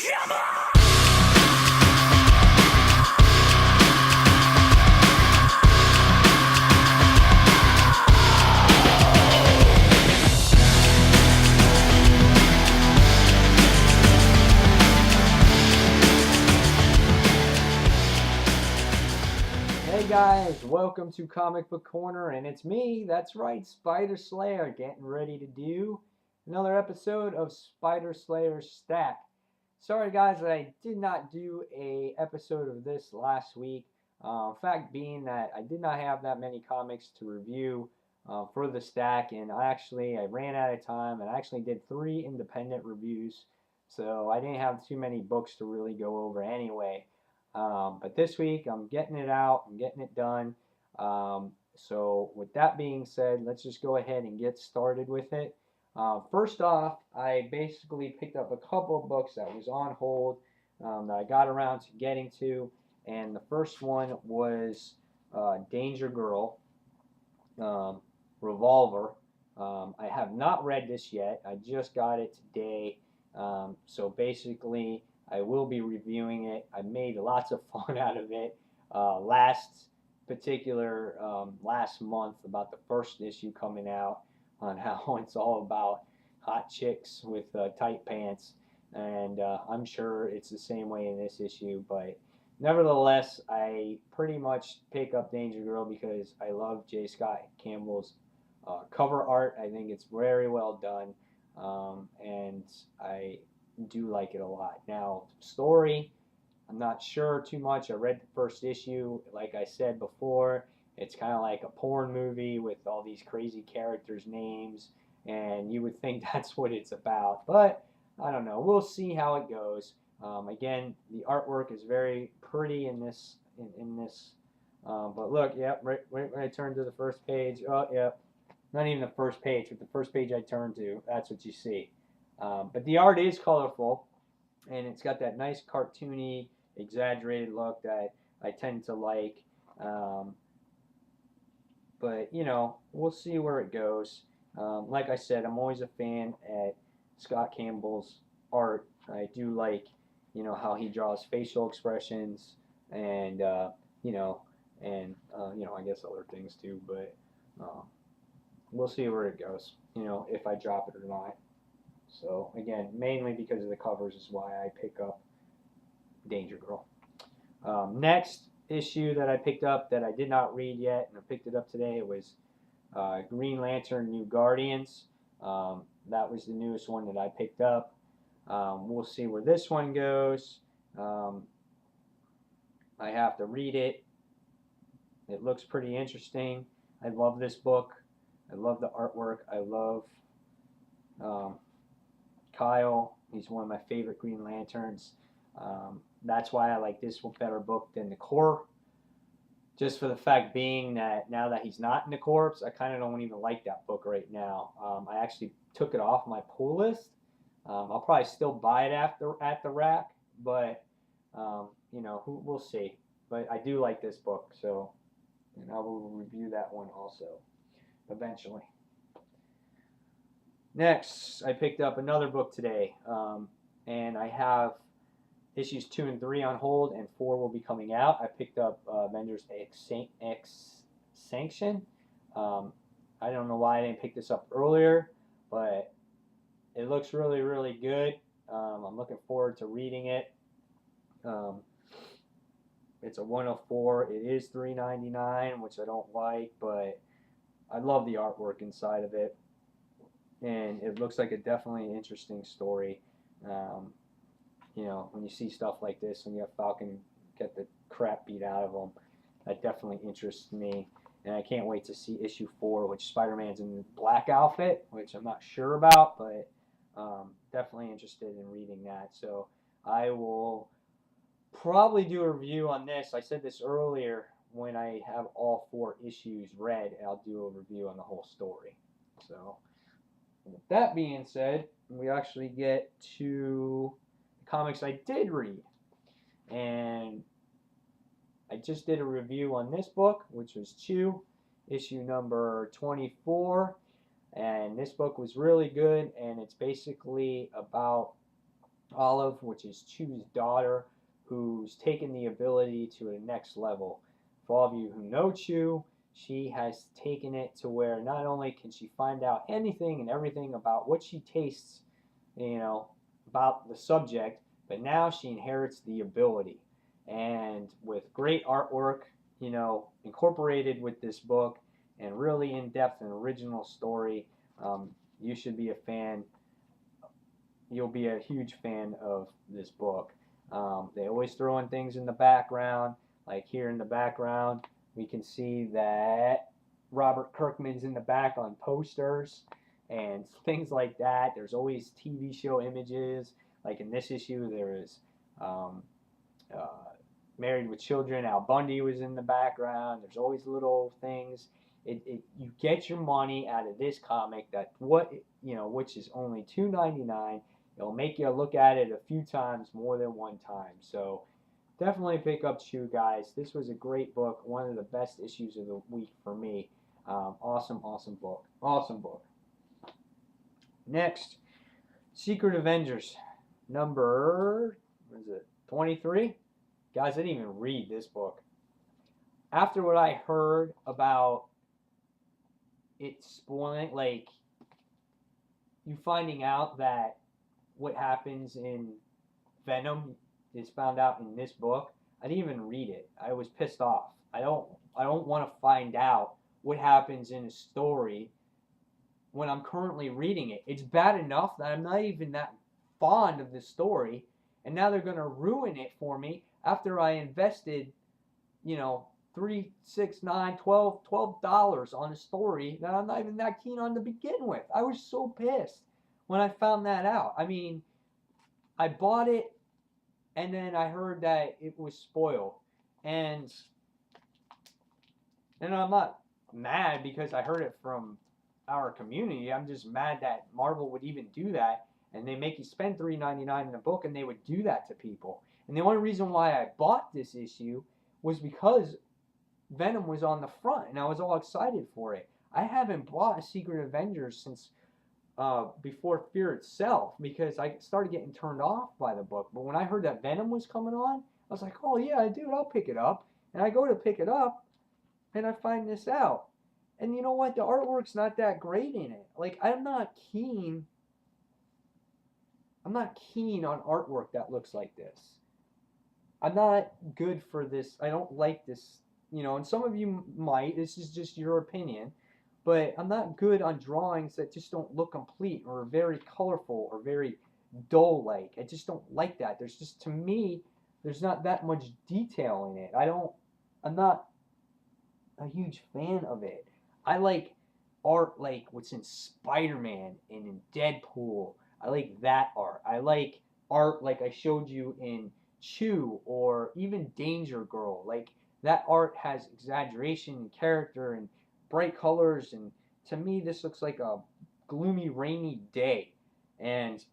Hey guys, welcome to Comic Book Corner, and it's me, that's right, Spider Slayer, getting ready to do another episode of Spider Slayer Stack. Sorry guys that I did not do a episode of this last week. Fact being that I did not have that many comics to review for the stack, and I ran out of time, and I actually did 3 independent reviews, so I didn't have too many books to really go over anyway. But this week I'm getting it out, I'm getting it done. So with that being said, let's just go ahead and get started with it. First off, I basically picked up a couple of books that was on hold that I got around to getting to, and the first one was Danger Girl, Revolver. I have not read this yet. I just got it today. So basically, I will be reviewing it. I made lots of fun out of it last month about the first issue coming out, on how it's all about hot chicks with tight pants, and I'm sure it's the same way in this issue, but nevertheless, I pretty much pick up Danger Girl because I love J. Scott Campbell's cover art. I think it's very well done, and I do like it a lot. Now, story, I'm not sure too much. I read the first issue. Like I said before, it's kind of like a porn movie with all these crazy characters' names, and you would think that's what it's about. But I don't know. We'll see how it goes. Again, the artwork is very pretty in this. But look, yep, right when I turn to the first page, oh, yep, not even the first page, but the first page I turn to, that's what you see. But the art is colorful, and it's got that nice cartoony, exaggerated look that I tend to like. But, we'll see where it goes. Like I said, I'm always a fan at Scott Campbell's art. I do like, how he draws facial expressions and, I guess other things too. But we'll see where it goes, if I drop it or not. So again, mainly because of the covers is why I pick up Danger Girl. Next issue that I picked up that I did not read yet, and I picked it up today, was Green Lantern New Guardians. That was the newest one that I picked up. We'll see where this one goes. I have to read it. It looks pretty interesting. I love this book. I love the artwork. I love Kyle. He's one of my favorite Green Lanterns. That's why I like this one better book than the Corps. Just for the fact being that now that he's not in the Corps, I kind of don't even like that book right now. I actually took it off my pull list. I'll probably still buy it at the rack, but we'll see. But I do like this book, so and I will review that one also eventually. Next, I picked up another book today, and I have issues 2 and 3 on hold, and 4 will be coming out. I picked up Avengers Extinction. I don't know why I didn't pick this up earlier, but it looks really, really good. I'm looking forward to reading it. It's a 104. It is $3.99, which I don't like, but I love the artwork inside of it, and it looks like a definitely interesting story. When you see stuff like this, when you have Falcon get the crap beat out of him, that definitely interests me. And I can't wait to see issue 4, which Spider-Man's in the black outfit, which I'm not sure about, but definitely interested in reading that. So I will probably do a review on this. I said this earlier, when I have all 4 issues read, I'll do a review on the whole story. So with that being said, we actually get to comics I did read, and I just did a review on this book, which was Chew, issue number 24, and this book was really good, and it's basically about Olive, which is Chu's daughter, who's taken the ability to the next level. For all of you who know Chu, she has taken it to where not only can she find out anything and everything about what she tastes, you know, about the subject, but now she inherits the ability. And with great artwork, incorporated with this book, and really in-depth and original story, you should be a fan. You'll be a huge fan of this book. They always throw in things in the background, like here in the background, we can see that Robert Kirkman's in the back on posters and things like that. There's always TV show images. Like in this issue, there is um, uh, Married with Children. Al Bundy was in the background. There's always little things. You get your money out of this comic which is only $2.99. It'll make you look at it a few times, more than one time. So definitely pick up Chew, guys. This was a great book, one of the best issues of the week for me. Awesome book. Awesome book. Next, Secret Avengers, number, what is it, 23? Guys, I didn't even read this book. After what I heard about it spoiling, like, you finding out that what happens in Venom is found out in this book, I didn't even read it. I was pissed off. I don't want to find out what happens in a story when I'm currently reading it. It's bad enough that I'm not even that fond of the story, and now they're going to ruin it for me after I invested, $3, $6, $9, $12 on a story that I'm not even that keen on to begin with. I was so pissed when I found that out. I mean, I bought it, and then I heard that it was spoiled. And I'm not mad because I heard it from our community. I'm just mad that Marvel would even do that, and they make you spend $3.99 in a book, and they would do that to people. And the only reason why I bought this issue was because Venom was on the front, and I was all excited for it. I haven't bought a Secret Avengers since before Fear itself, because I started getting turned off by the book. But when I heard that Venom was coming on, I was like, oh yeah, dude, I'll pick it up. And I go to pick it up, and I find this out. And you know what? The artwork's not that great in it. Like, I'm not keen on artwork that looks like this. I'm not good for this. I don't like this, and some of you might. This is just your opinion. But I'm not good on drawings that just don't look complete or very colorful or very dull-like. I just don't like that. To me, there's not that much detail in it. I'm not a huge fan of it. I like art like what's in Spider-Man and in Deadpool. I like that art. I like art like I showed you in Chew or even Danger Girl. Like, that art has exaggeration and character and bright colors, and to me this looks like a gloomy, rainy day. And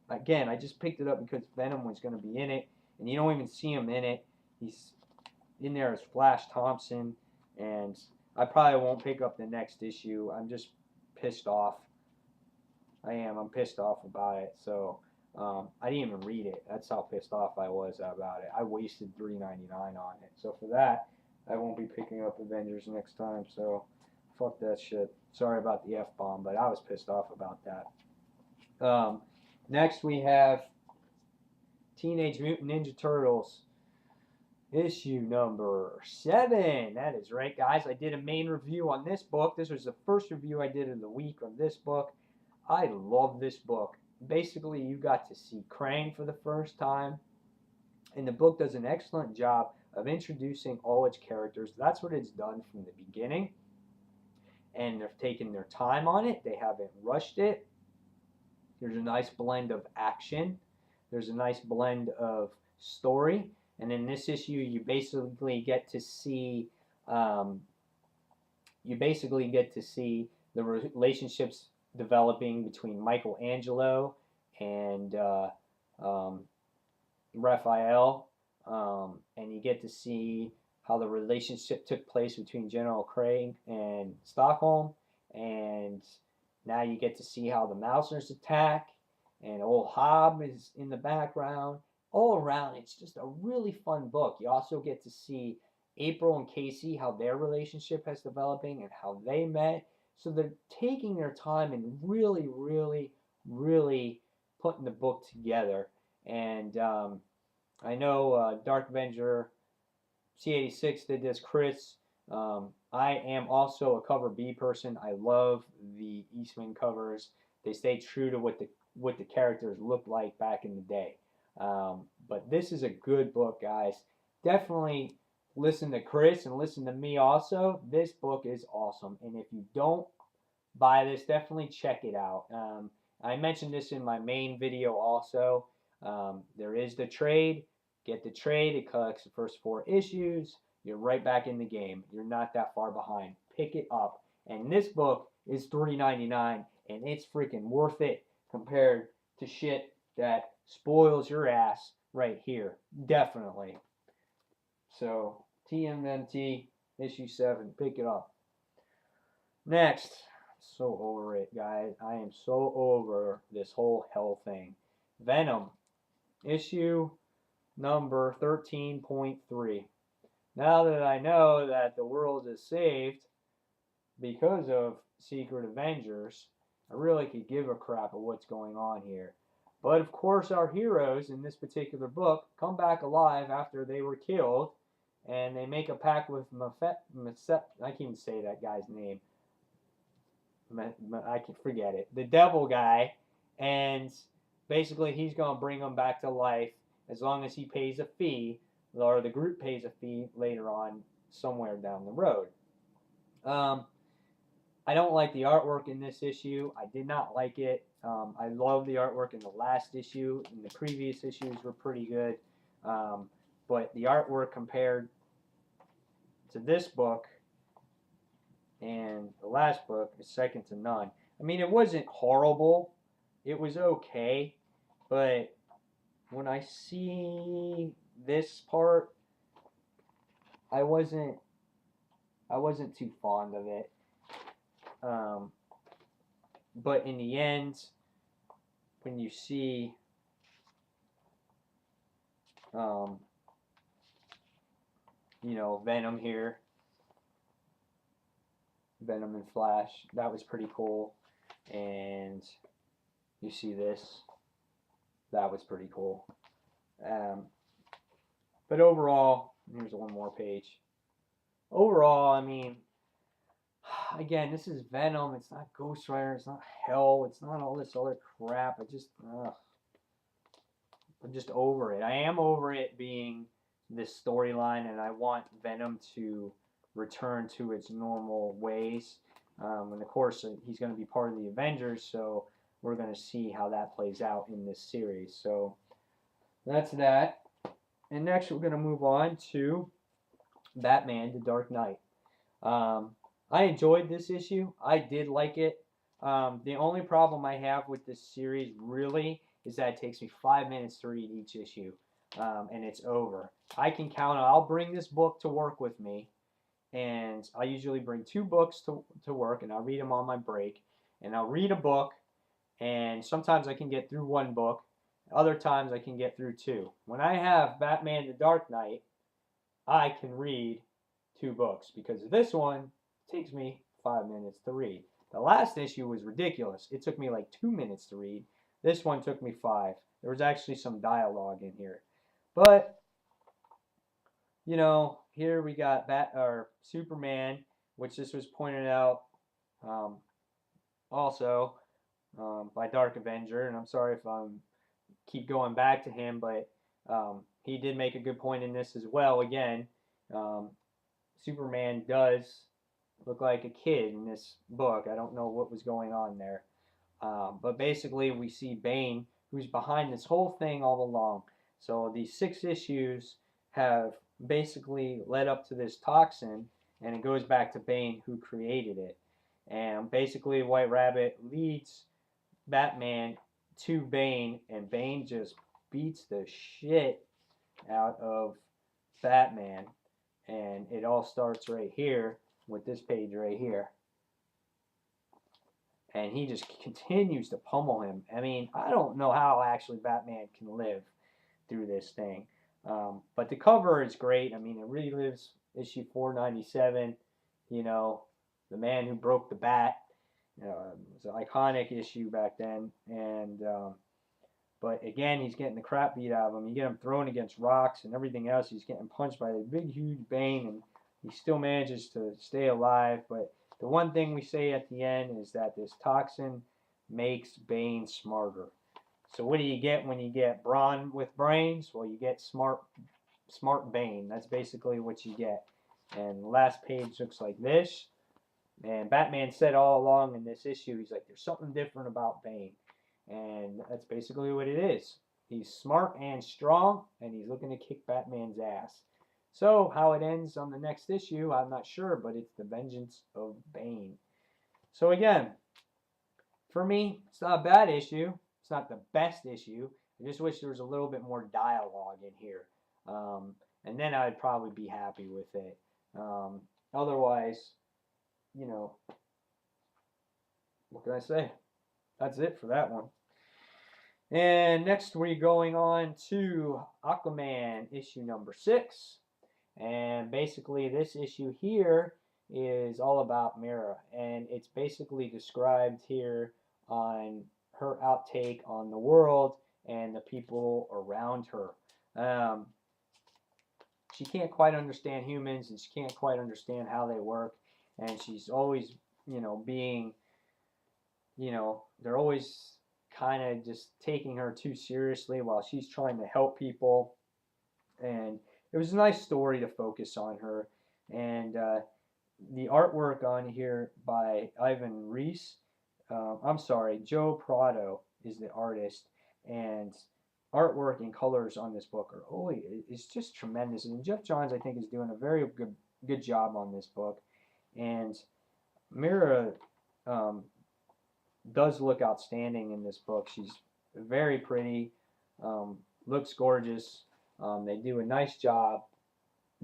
again, I just picked it up because Venom was going to be in it, and you don't even see him in it. He's in there as Flash Thompson, and I probably won't pick up the next issue. I'm just pissed off. I'm pissed off about it. So I didn't even read it. That's how pissed off I was about it. I wasted $3.99 on it. So for that, I won't be picking up Avengers next time. So fuck that shit. Sorry about the F-bomb, but I was pissed off about that. Next we have Teenage Mutant Ninja Turtles issue number 7. That is right, guys. I did a main review on this book. This was the first review I did of the week of this book. I love this book. Basically, you got to see Krang for the first time, and the book does an excellent job of introducing all its characters. That's what it's done from the beginning, and they've taken their time on it. They haven't rushed it. There's a nice blend of action. There's a nice blend of story. And in this issue, you basically get to see the relationships developing between Michelangelo and Raphael, and you get to see how the relationship took place between General Krang and Stockholm, and now you get to see how the Mousers attack, and old Hob is in the background. All around, it's just a really fun book. You also get to see April and Casey, how their relationship has developing and how they met. So they're taking their time and really, really, really putting the book together. And I know Dark Avenger C86 did this. Chris, I am also a cover B person. I love the Eastman covers. They stay true to what the characters looked like back in the day. But this is a good book, guys. Definitely listen to Chris and listen to me also. This book is awesome. And if you don't buy this, definitely check it out. I mentioned this in my main video also. There is the trade. Get the trade. It collects the first 4 issues. You're right back in the game. You're not that far behind. Pick it up. And this book is $3.99, and it's freaking worth it compared to shit that spoils your ass right here. Definitely. So, TMNT issue 7. Pick it up. Next. So over it, guys. I am so over this whole hell thing. Venom. Issue number 13.3. Now that I know that the world is saved because of Secret Avengers, I really could give a crap of what's going on here. But of course, our heroes in this particular book come back alive after they were killed, and they make a pact with I can't even say that guy's name. I can forget it. The devil guy, and basically he's going to bring them back to life as long as he pays a fee, or the group pays a fee later on somewhere down the road. I don't like the artwork in this issue. I did not like it. I love the artwork in the last issue, and the previous issues were pretty good. But the artwork compared to this book and the last book is second to none. I mean, it wasn't horrible. It was okay. But when I see this part, I wasn't too fond of it. But in the end, when you see Venom here, Venom and Flash, that was pretty cool. And you see this, that was pretty cool. But overall, here's one more page. Overall, I mean, again, this is Venom. It's not Ghost Rider. It's not Hell. It's not all this other crap. I'm just over it. I am over it being this storyline, and I want Venom to return to its normal ways. And of course, he's going to be part of the Avengers, so we're going to see how that plays out in this series. So that's that. And next, we're going to move on to Batman: The Dark Knight. I enjoyed this issue. I did like it. The only problem I have with this series really is that it takes me 5 minutes to read each issue, and it's over. I can count on, I'll bring this book to work with me, and I usually bring 2 books to work, and I'll read them on my break, and I'll read a book, and sometimes I can get through 1 book, other times I can get through 2. When I have Batman: The Dark Knight, I can read 2 books, because this one takes me 5 minutes to read. The last issue was ridiculous. It took me like 2 minutes to read. This one took me 5. There was actually some dialogue in here. But, here we got Superman, which this was pointed out also by Dark Avenger. And I'm sorry if I keep going back to him, but he did make a good point in this as well. Again, Superman does look like a kid in this book. I don't know what was going on there. But basically, we see Bane, who's behind this whole thing all along. So these 6 issues have basically led up to this toxin, and it goes back to Bane, who created it. And basically, White Rabbit leads Batman to Bane, and Bane just beats the shit out of Batman. And it all starts right here with this page right here. and he just continues to pummel him. I mean, I don't know how actually Batman can live through this thing. But the cover is great. I mean, it relives issue 497. You know, the man who broke the bat. It was an iconic issue back then. And but again, he's getting the crap beat out of him. You get him thrown against rocks and everything else. He's getting punched by the big, huge Bane, and he still manages to stay alive. But the one thing we say at the end is that this toxin makes Bane smarter. So what do you get when you get brawn with brains? Well, you get smart Bane. That's basically what you get. And the last page looks like this. And Batman said all along in this issue, he's like, there's something different about Bane. And that's basically what it is. He's smart and strong, and he's looking to kick Batman's ass. So how it ends on the next issue, I'm not sure, but it's the vengeance of Bane. So again, for me, it's not a bad issue. It's not the best issue. I just wish there was a little bit more dialogue in here. And then I'd probably be happy with it. Otherwise, you know, what can I say? That's it for that one. And next we're going on to Aquaman issue number 6. And basically this issue here is all about Mera. And it's basically described here on her outtake on the world and the people around her. She can't quite understand humans, and she can't quite understand how they work. And she's always, being, they're always kind of just taking her too seriously while she's trying to help people. And it was a nice story to focus on her. And the artwork on here by Ivan Reis, Joe Prado is the artist. And artwork and colors on this book are it's just tremendous. And Jeff Johns, I think, is doing a very good job on this book. And Mera does look outstanding in this book. She's very pretty, looks gorgeous. They do a nice job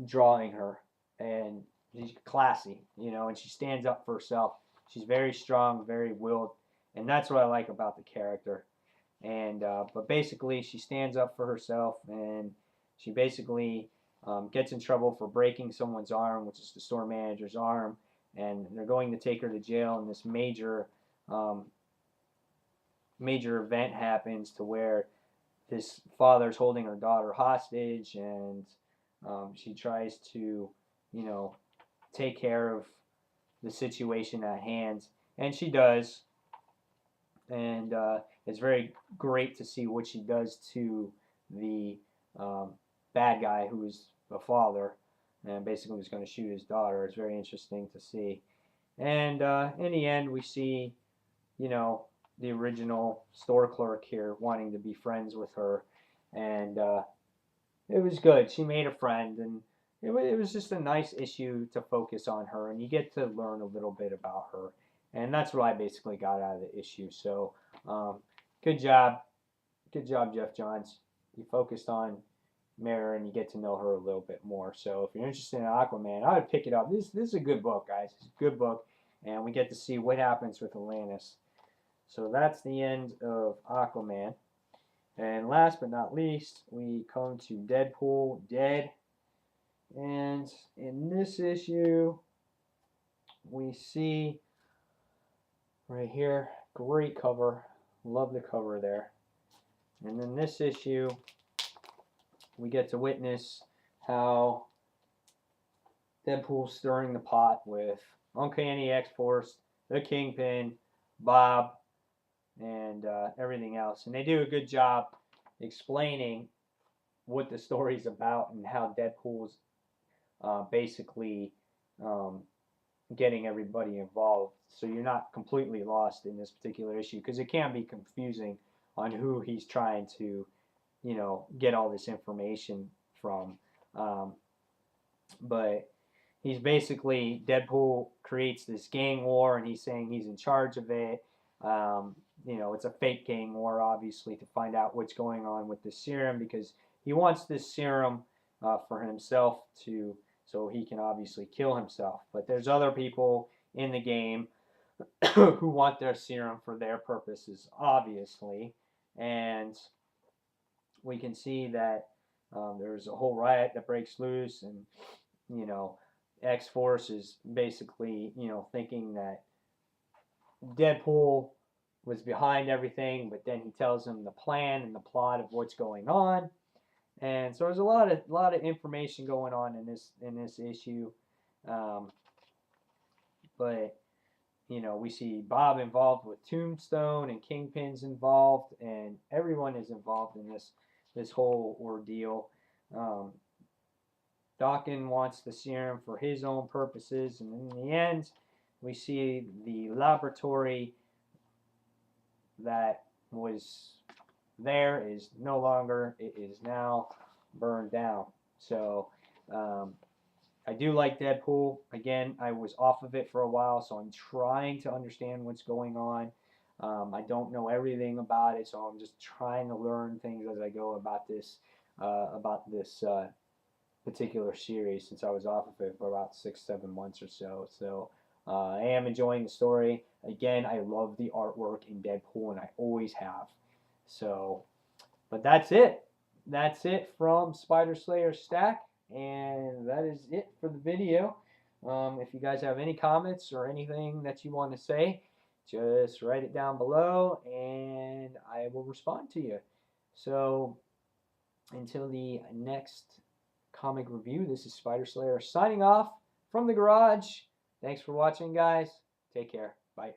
drawing her, and she's classy, and she stands up for herself. She's very strong, very willed, and that's what I like about the character. And but basically, she stands up for herself, and she basically gets in trouble for breaking someone's arm, which is the store manager's arm, and they're going to take her to jail. And this major event happens to where this father's holding her daughter hostage, and she tries to, take care of the situation at hand, and she does. And it's very great to see what she does to the bad guy who is the father, and basically was going to shoot his daughter. It's very interesting to see. And in the end, we see, the original store clerk here wanting to be friends with her, and it was good. She made a friend, and it was just a nice issue to focus on her, and you get to learn a little bit about her. And that's what I basically got out of the issue. So, good job, Jeff Johns. You focused on Mera, and you get to know her a little bit more. So, if you're interested in Aquaman, I would pick it up. This is a good book, guys. It's a good book, and we get to see what happens with Atlantis. So that's the end of Aquaman. And last but not least, we come to Deadpool Dead. And in this issue, we see right here, great cover. Love the cover there. And in this issue, we get to witness how Deadpool's stirring the pot with Uncanny X-Force, the Kingpin, Bob, and everything else. And they do a good job explaining what the story's about and how Deadpool's basically getting everybody involved, so you're not completely lost in this particular issue, because it can be confusing on who he's trying to, get all this information from. But he's basically, Deadpool creates this gang war, and he's saying he's in charge of it. It's a fake gang war, obviously, to find out what's going on with the serum, because he wants this serum for himself so he can obviously kill himself. But there's other people in the game who want their serum for their purposes, obviously. And we can see that there's a whole riot that breaks loose, and you know, X-Force is basically, you know, thinking that Deadpool was behind everything, but then he tells him the plan and the plot of what's going on. And so there's a lot of information going on in this issue. Um, but you know, we see Bob involved with Tombstone, and Kingpin's involved, and everyone is involved in this whole ordeal. Um, Dawkins wants the serum for his own purposes, and in the end, we see the laboratory that was there is no longer. It is now burned down. So I do like Deadpool. Again, I was off of it for a while, so I'm trying to understand what's going on. I don't know everything about it, so I'm just trying to learn things as I go about this particular series, since I was off of it for about 6-7 months or so. So I am enjoying the story. Again, I love the artwork in Deadpool, and I always have. So, but that's it. That's it from Spider Slayer Stack, and that is it for the video. If you guys have any comments or anything that you want to say, just write it down below, and I will respond to you. So, until the next comic review, this is Spider Slayer signing off from the garage. Thanks for watching, guys. Take care. Bye.